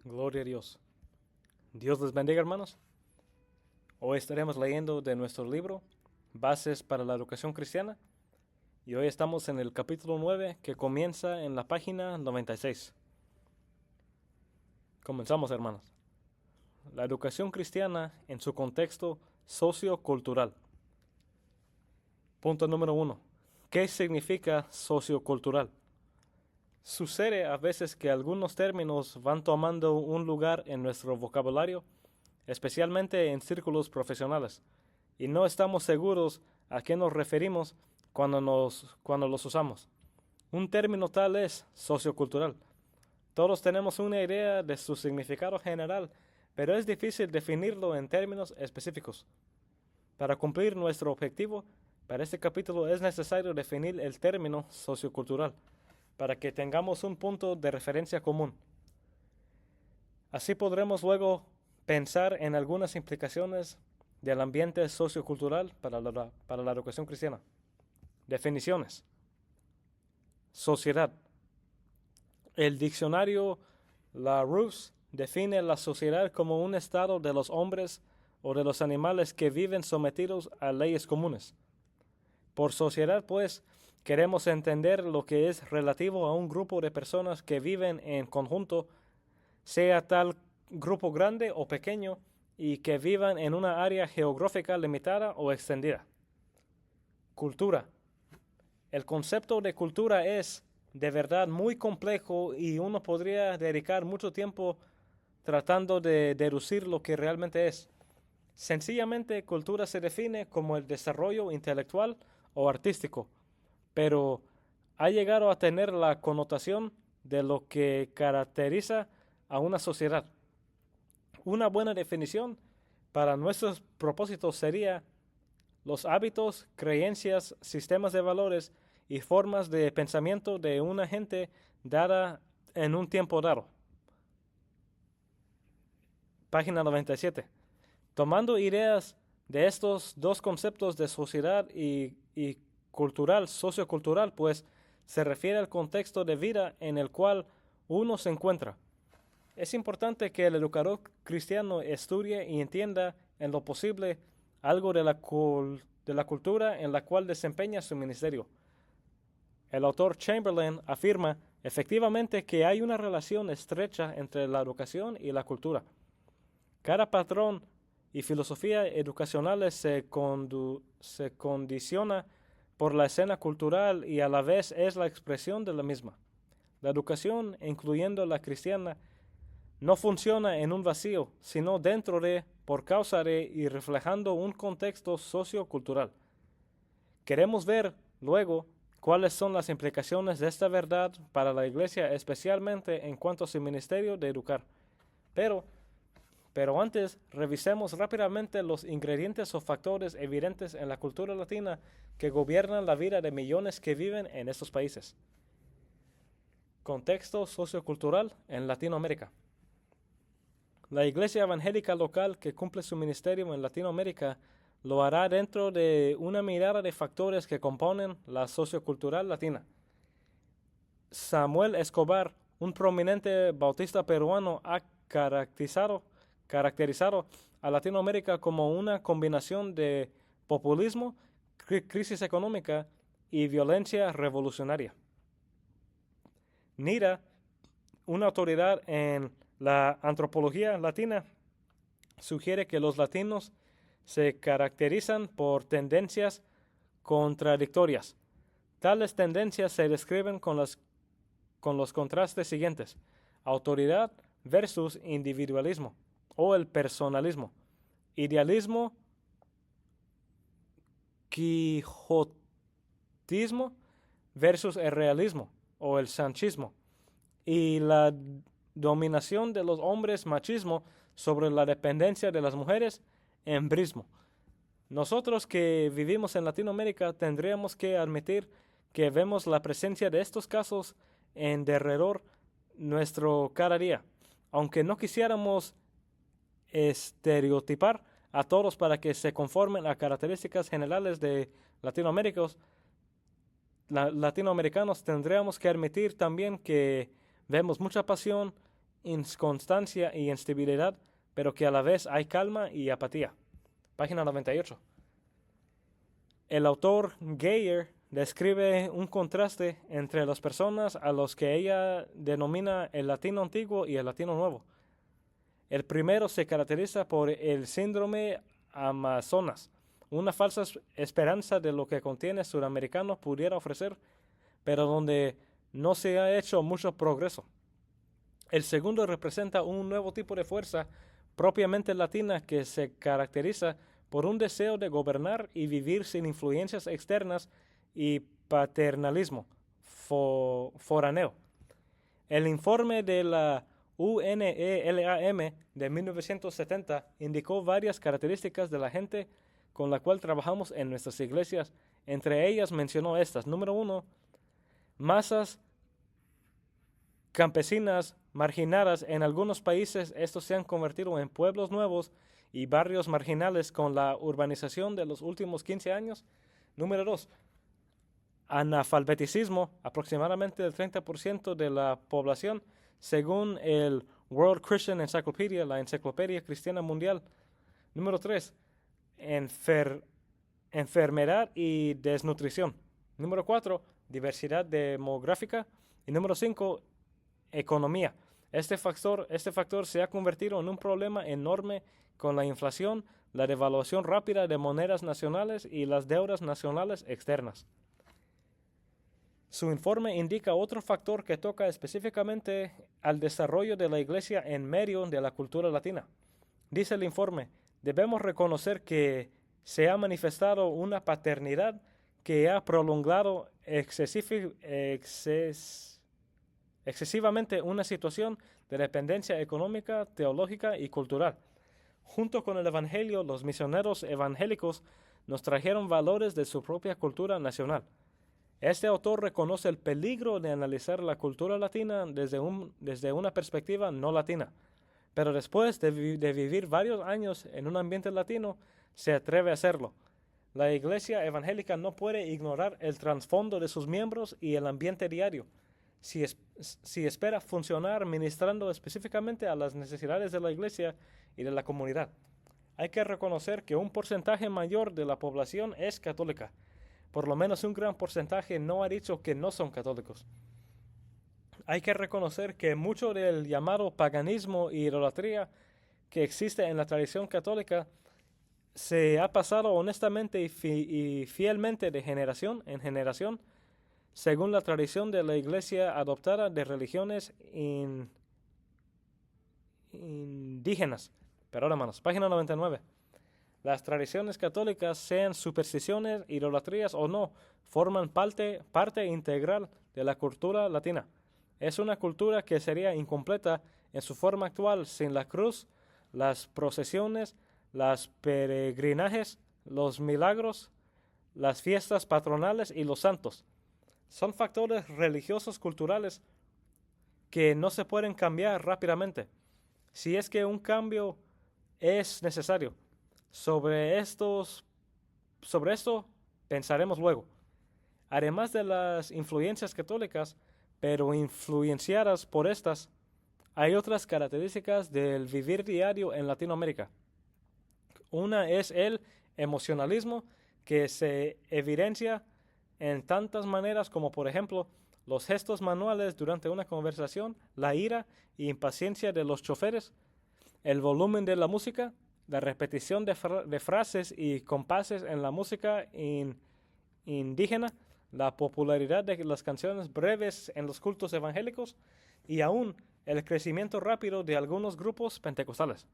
Gloria a Dios. Dios les bendiga, hermanos. Hoy estaremos leyendo de nuestro libro, Bases para la Educación Cristiana. Y hoy estamos en el capítulo 9, que comienza en la página 96. Comenzamos, hermanos. La educación cristiana en su contexto sociocultural. Punto número 1. ¿Qué significa sociocultural? Sucede a veces que algunos términos van tomando un lugar en nuestro vocabulario, especialmente en círculos profesionales, y no estamos seguros a qué nos referimos cuando los usamos. Un término tal es sociocultural. Todos tenemos una idea de su significado general, pero es difícil definirlo en términos específicos. Para cumplir nuestro objetivo, para este capítulo es necesario definir el término sociocultural, para que tengamos un punto de referencia común. Así podremos luego pensar en algunas implicaciones del ambiente sociocultural para la educación cristiana. Definiciones. Sociedad. El diccionario Larousse define la sociedad como un estado de los hombres o de los animales que viven sometidos a leyes comunes. Por sociedad, pues, queremos entender lo que es relativo a un grupo de personas que viven en conjunto, sea tal grupo grande o pequeño, y que vivan en una área geográfica limitada o extendida. Cultura. El concepto de cultura es de verdad muy complejo y uno podría dedicar mucho tiempo tratando de deducir lo que realmente es. Sencillamente, cultura se define como el desarrollo intelectual o artístico, pero ha llegado a tener la connotación de lo que caracteriza a una sociedad. Una buena definición para nuestros propósitos sería los hábitos, creencias, sistemas de valores y formas de pensamiento de una gente dada en un tiempo dado. Página 97. Tomando ideas de estos dos conceptos de sociedad y cultural, sociocultural, pues se refiere al contexto de vida en el cual uno se encuentra. Es importante que el educador cristiano estudie y entienda en lo posible algo de la cultura en la cual desempeña su ministerio. El autor Chamberlain afirma efectivamente que hay una relación estrecha entre la educación y la cultura. Cada patrón y filosofía educacionales se condiciona por la escena cultural y a la vez es la expresión de la misma. La educación, incluyendo la cristiana, no funciona en un vacío, sino dentro de, por causa de y reflejando un contexto sociocultural. Queremos ver, luego, cuáles son las implicaciones de esta verdad para la Iglesia, especialmente en cuanto a su ministerio de educar. Pero antes, revisemos rápidamente los ingredientes o factores evidentes en la cultura latina que gobiernan la vida de millones que viven en estos países. Contexto sociocultural en Latinoamérica. La iglesia evangélica local que cumple su ministerio en Latinoamérica lo hará dentro de una mirada de factores que componen la sociocultural latina. Samuel Escobar, un prominente bautista peruano, ha caracterizado a Latinoamérica como una combinación de populismo, crisis económica y violencia revolucionaria. Nira, una autoridad en la antropología latina, sugiere que los latinos se caracterizan por tendencias contradictorias. Tales tendencias se describen con los contrastes siguientes: autoridad versus individualismo o el personalismo, idealismo, quijotismo versus el realismo o el sanchismo, y la dominación de los hombres, machismo, sobre la dependencia de las mujeres, embrismo. Nosotros que vivimos en Latinoamérica tendríamos que admitir que vemos la presencia de estos casos en derredor nuestro cada día. Aunque no quisiéramos estereotipar a todos para que se conformen a características generales de latinoamericanos, tendríamos que admitir también que vemos mucha pasión inconstancia y instabilidad, pero que a la vez hay calma y apatía. Página 98. El autor Geyer describe un contraste entre las personas a los que ella denomina el latino antiguo y el latino nuevo. El primero se caracteriza por el síndrome Amazonas, una falsa esperanza de lo que contiene sudamericano pudiera ofrecer, pero donde no se ha hecho mucho progreso. El segundo representa un nuevo tipo de fuerza propiamente latina que se caracteriza por un deseo de gobernar y vivir sin influencias externas y paternalismo foráneo. El informe de la UNELAM de 1970 indicó varias características de la gente con la cual trabajamos en nuestras iglesias. Entre ellas mencionó estas. Número 1, masas campesinas marginadas. En algunos países estos se han convertido en pueblos nuevos y barrios marginales con la urbanización de los últimos 15 años. Número 2, analfabetismo, aproximadamente el 30% de la población, según el World Christian Encyclopedia, la Enciclopedia Cristiana Mundial. Número 3, enfermedad y desnutrición. Número 4, diversidad demográfica. Y número 5, economía. Este factor se ha convertido en un problema enorme con la inflación, la devaluación rápida de monedas nacionales y las deudas nacionales externas. Su informe indica otro factor que toca específicamente al desarrollo de la iglesia en medio de la cultura latina. Dice el informe, debemos reconocer que se ha manifestado una paternidad que ha prolongado excesivamente una situación de dependencia económica, teológica y cultural. Junto con el Evangelio, los misioneros evangélicos nos trajeron valores de su propia cultura nacional. Este autor reconoce el peligro de analizar la cultura latina desde una perspectiva no latina, pero después de vivir varios años en un ambiente latino, se atreve a hacerlo. La iglesia evangélica no puede ignorar el trasfondo de sus miembros y el ambiente diario, si espera funcionar ministrando específicamente a las necesidades de la iglesia y de la comunidad. Hay que reconocer que un porcentaje mayor de la población es católica. Por lo menos un gran porcentaje no ha dicho que no son católicos. Hay que reconocer que mucho del llamado paganismo y idolatría que existe en la tradición católica se ha pasado honestamente y fielmente de generación en generación, según la tradición de la iglesia adoptada de religiones indígenas. Pero ahora, hermanos, página 99. Las tradiciones católicas, sean supersticiones, idolatrías o no, forman parte integral de la cultura latina. Es una cultura que sería incompleta en su forma actual sin la cruz, las procesiones, los peregrinajes, los milagros, las fiestas patronales y los santos. Son factores religiosos culturales que no se pueden cambiar rápidamente, si es que un cambio es necesario. Sobre esto pensaremos luego. Además de las influencias católicas, pero influenciadas por estas, hay otras características del vivir diario en Latinoamérica. Una es el emocionalismo, que se evidencia en tantas maneras como, por ejemplo, los gestos manuales durante una conversación, la ira e impaciencia de los choferes, el volumen de la música, la repetición de frases y compases en la música indígena, la popularidad de las canciones breves en los cultos evangélicos y aún el crecimiento rápido de algunos grupos pentecostales.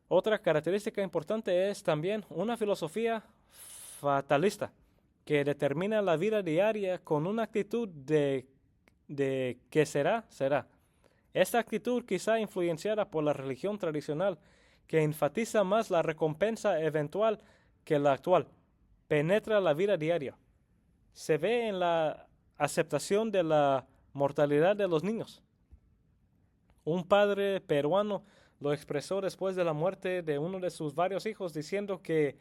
Otra característica importante es también una filosofía fatalista que determina la vida diaria con una actitud de que será, será. Esta actitud, quizá influenciada por la religión tradicional, que enfatiza más la recompensa eventual que la actual, penetra la vida diaria. Se ve en la aceptación de la mortalidad de los niños. Un padre peruano lo expresó después de la muerte de uno de sus varios hijos, diciendo que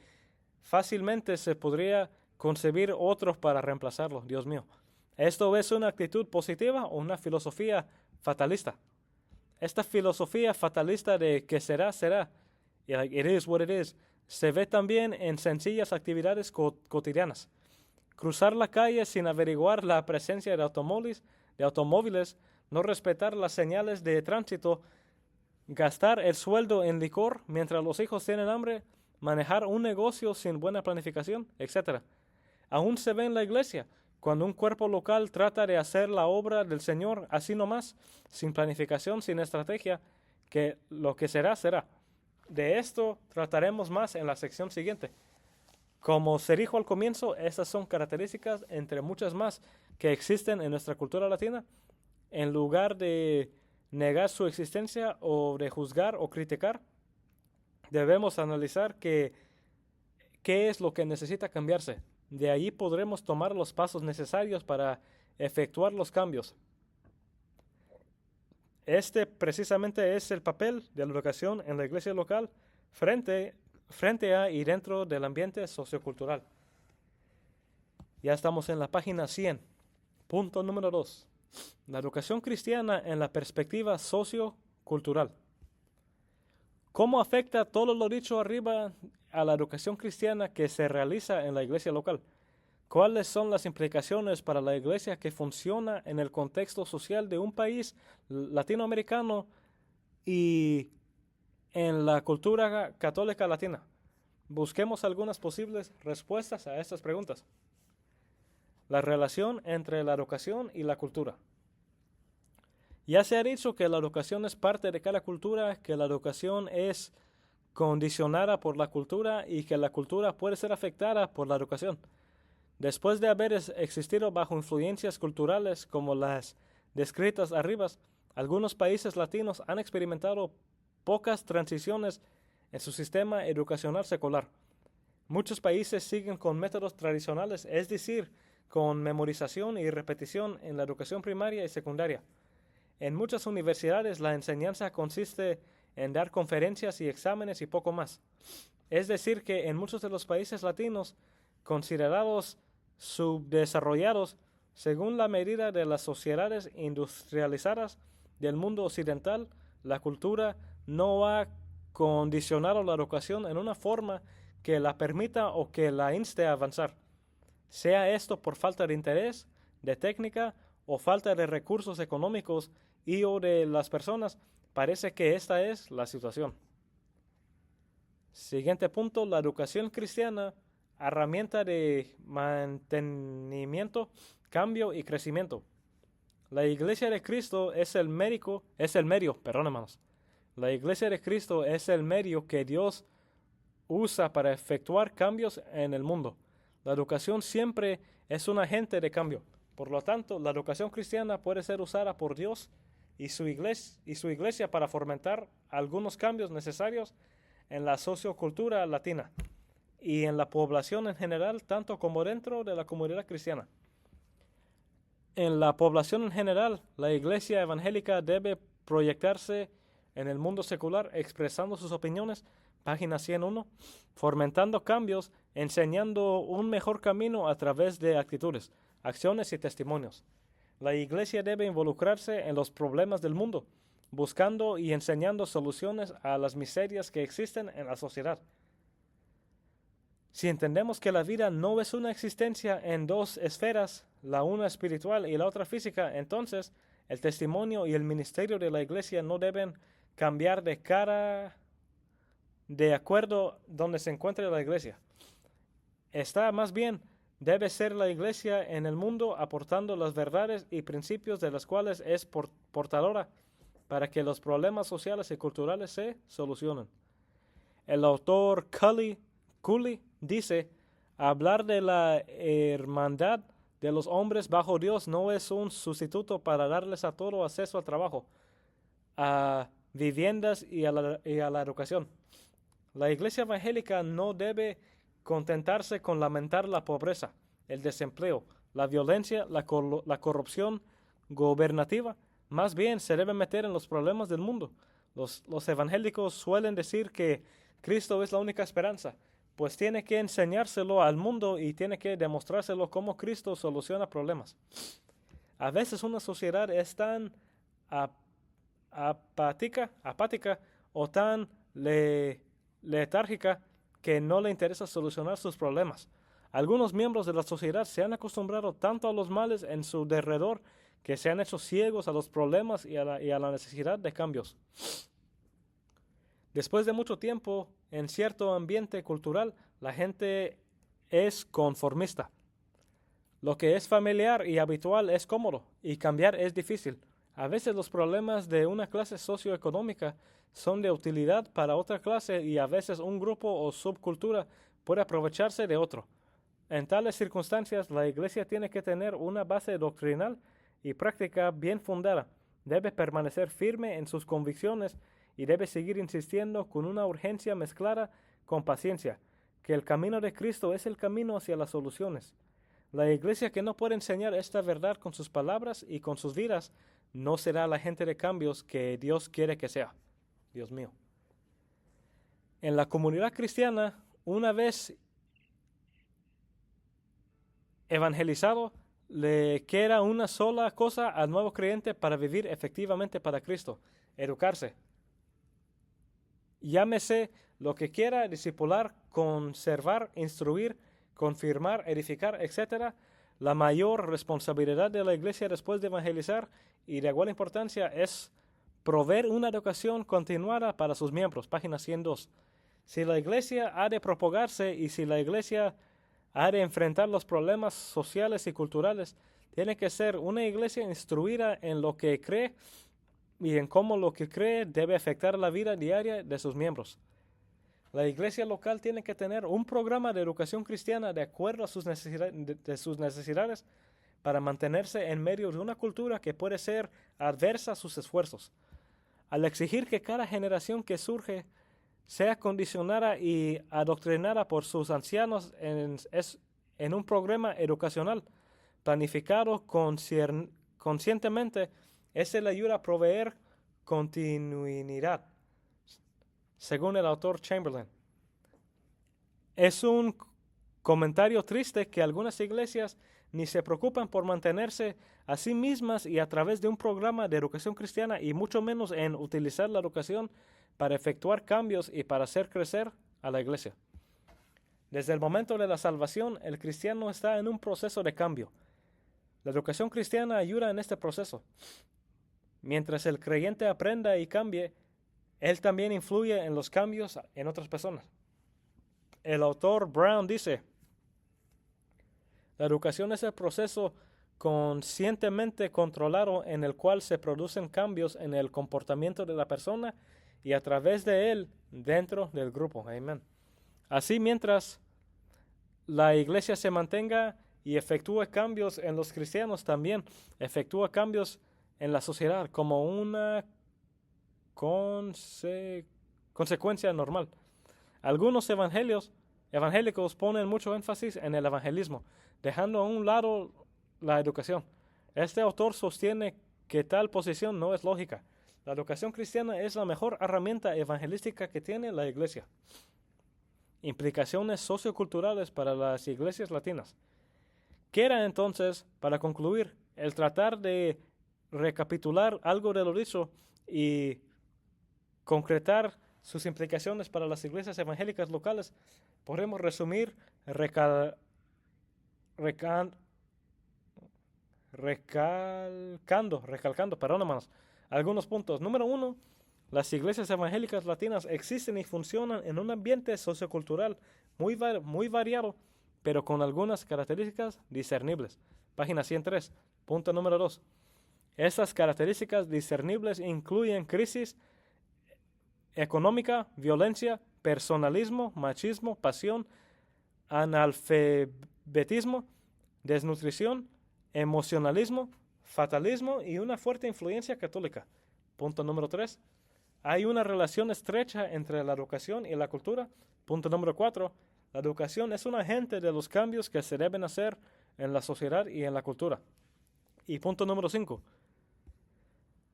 fácilmente se podría concebir otro para reemplazarlo. Dios mío. ¿Esto es una actitud positiva o una filosofía fatalista? Esta filosofía fatalista de que será, será, y like, it is what it is, se ve también en sencillas actividades cotidianas. Cruzar la calle sin averiguar la presencia de automóviles, no respetar las señales de tránsito, gastar el sueldo en licor mientras los hijos tienen hambre, manejar un negocio sin buena planificación, etc. Aún se ve en la iglesia, cuando un cuerpo local trata de hacer la obra del Señor así nomás, sin planificación, sin estrategia, que lo que será, será. De esto trataremos más en la sección siguiente. Como se dijo al comienzo, estas son características entre muchas más que existen en nuestra cultura latina. En lugar de negar su existencia o de juzgar o criticar, debemos analizar qué es lo que necesita cambiarse. De ahí podremos tomar los pasos necesarios para efectuar los cambios. Este precisamente es el papel de la educación en la iglesia local frente a y dentro del ambiente sociocultural. Ya estamos en la página 100. Punto número 2. La educación cristiana en la perspectiva sociocultural. ¿Cómo afecta todo lo dicho arriba a la educación cristiana que se realiza en la iglesia local? ¿Cuáles son las implicaciones para la iglesia que funciona en el contexto social de un país latinoamericano y en la cultura católica latina? Busquemos algunas posibles respuestas a estas preguntas. La relación entre la educación y la cultura. Ya se ha dicho que la educación es parte de cada cultura, que la educación es condicionada por la cultura y que la cultura puede ser afectada por la educación. Después de haber existido bajo influencias culturales como las descritas arriba, algunos países latinos han experimentado pocas transiciones en su sistema educacional secular. Muchos países siguen con métodos tradicionales, es decir, con memorización y repetición en la educación primaria y secundaria. En muchas universidades la enseñanza consiste en dar conferencias y exámenes y poco más. Es decir, que en muchos de los países latinos, considerados subdesarrollados, según la medida de las sociedades industrializadas del mundo occidental, la cultura no ha condicionado la educación en una forma que la permita o que la inste a avanzar, sea esto por falta de interés, de técnica o falta de recursos económicos y o de las personas. Parece que esta es la situación. Siguiente punto, la educación cristiana, herramienta de mantenimiento, cambio y crecimiento. La Iglesia de Cristo es el medio. La Iglesia de Cristo es el medio que Dios usa para efectuar cambios en el mundo. La educación siempre es un agente de cambio. Por lo tanto, la educación cristiana puede ser usada por Dios y su iglesia para fomentar algunos cambios necesarios en la sociocultura latina y en la población en general, tanto como dentro de la comunidad cristiana. En la población en general, la iglesia evangélica debe proyectarse en el mundo secular expresando sus opiniones, página 101, fomentando cambios, enseñando un mejor camino a través de actitudes, acciones y testimonios. La iglesia debe involucrarse en los problemas del mundo, buscando y enseñando soluciones a las miserias que existen en la sociedad. Si entendemos que la vida no es una existencia en dos esferas, la una espiritual y la otra física, entonces el testimonio y el ministerio de la iglesia no deben cambiar de cara de acuerdo donde se encuentre la iglesia. Más bien, debe ser la iglesia en el mundo aportando las verdades y principios de las cuales es portadora para que los problemas sociales y culturales se solucionen. El autor Cooley dice, hablar de la hermandad de los hombres bajo Dios no es un sustituto para darles a todo acceso al trabajo, a viviendas y a la educación. La iglesia evangélica no debe contentarse con lamentar la pobreza, el desempleo, la violencia, la corrupción gobernativa. Más bien se debe meter en los problemas del mundo. Los evangélicos suelen decir que Cristo es la única esperanza, pues tiene que enseñárselo al mundo y tiene que demostrárselo cómo Cristo soluciona problemas. A veces una sociedad es tan apática o tan letárgica que no le interesa solucionar sus problemas. Algunos miembros de la sociedad se han acostumbrado tanto a los males en su derredor que se han hecho ciegos a los problemas y a la necesidad de cambios. Después de mucho tiempo en cierto ambiente cultural, la gente es conformista. Lo que es familiar y habitual es cómodo y cambiar es difícil. A veces los problemas de una clase socioeconómica son de utilidad para otra clase y a veces un grupo o subcultura puede aprovecharse de otro. En tales circunstancias, la Iglesia tiene que tener una base doctrinal y práctica bien fundada. Debe permanecer firme en sus convicciones y debe seguir insistiendo con una urgencia mezclada con paciencia, que el camino de Cristo es el camino hacia las soluciones. La Iglesia que no puede enseñar esta verdad con sus palabras y con sus vidas no será la agente de cambios que Dios quiere que sea. Dios mío. En la comunidad cristiana, una vez evangelizado, le queda una sola cosa al nuevo creyente para vivir efectivamente para Cristo: educarse. Llámese lo que quiera: discipular, conservar, instruir, confirmar, edificar, etc. La mayor responsabilidad de la Iglesia después de evangelizar y de igual importancia es proveer una educación continuada para sus miembros. Página 102. Si la Iglesia ha de propagarse y si la Iglesia ha de enfrentar los problemas sociales y culturales, tiene que ser una Iglesia instruida en lo que cree y en cómo lo que cree debe afectar la vida diaria de sus miembros. La iglesia local tiene que tener un programa de educación cristiana de acuerdo a sus necesidades para mantenerse en medio de una cultura que puede ser adversa a sus esfuerzos. Al exigir que cada generación que surge sea condicionada y adoctrinada por sus ancianos en un programa educacional planificado conscientemente, ese le ayuda a proveer continuidad, según el autor Chamberlain. Es un comentario triste que algunas iglesias ni se preocupan por mantenerse a sí mismas y a través de un programa de educación cristiana, y mucho menos en utilizar la educación para efectuar cambios y para hacer crecer a la iglesia. Desde el momento de la salvación, el cristiano está en un proceso de cambio. La educación cristiana ayuda en este proceso. Mientras el creyente aprenda y cambie, él también influye en los cambios en otras personas. El autor Brown dice: la educación es el proceso conscientemente controlado en el cual se producen cambios en el comportamiento de la persona y a través de él dentro del grupo. Amén. Así, mientras la iglesia se mantenga y efectúe cambios en los cristianos, también efectúa cambios en la sociedad como una consecuencia normal. Algunos evangélicos ponen mucho énfasis en el evangelismo, dejando a un lado la educación. Este autor sostiene que tal posición no es lógica. La educación cristiana es la mejor herramienta evangelística que tiene la iglesia. Implicaciones socioculturales para las iglesias latinas. Queda entonces, para concluir, el tratar de recapitular algo de lo dicho y concretar sus implicaciones para las iglesias evangélicas locales. Podemos resumir recalcando, algunos puntos. Número 1, las iglesias evangélicas latinas existen y funcionan en un ambiente sociocultural muy variado, pero con algunas características discernibles. Página 103. Punto número 2. Estas características discernibles incluyen crisis económica, violencia, personalismo, machismo, pasión, analfabetismo, desnutrición, emocionalismo, fatalismo y una fuerte influencia católica. Punto número 3. Hay una relación estrecha entre la educación y la cultura. Punto número 4. La educación es un agente de los cambios que se deben hacer en la sociedad y en la cultura. Y punto número 5.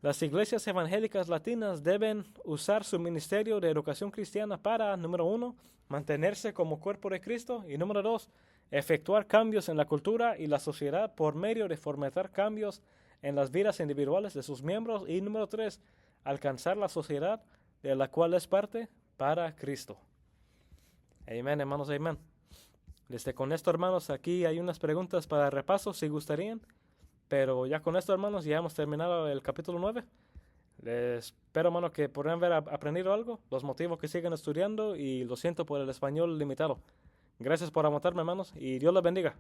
Las iglesias evangélicas latinas deben usar su ministerio de educación cristiana para, número 1, mantenerse como cuerpo de Cristo, y número 2, efectuar cambios en la cultura y la sociedad por medio de fomentar cambios en las vidas individuales de sus miembros, y número 3, alcanzar la sociedad de la cual es parte para Cristo. Amén, hermanos, amén. Con esto, hermanos, aquí hay unas preguntas para repaso, si gustarían. Pero ya con esto, hermanos, ya hemos terminado el capítulo 9. Les espero, hermano, que podrán haber aprendido algo, los motivos que siguen estudiando y lo siento por el español limitado. Gracias por aguantarme, hermanos, y Dios los bendiga.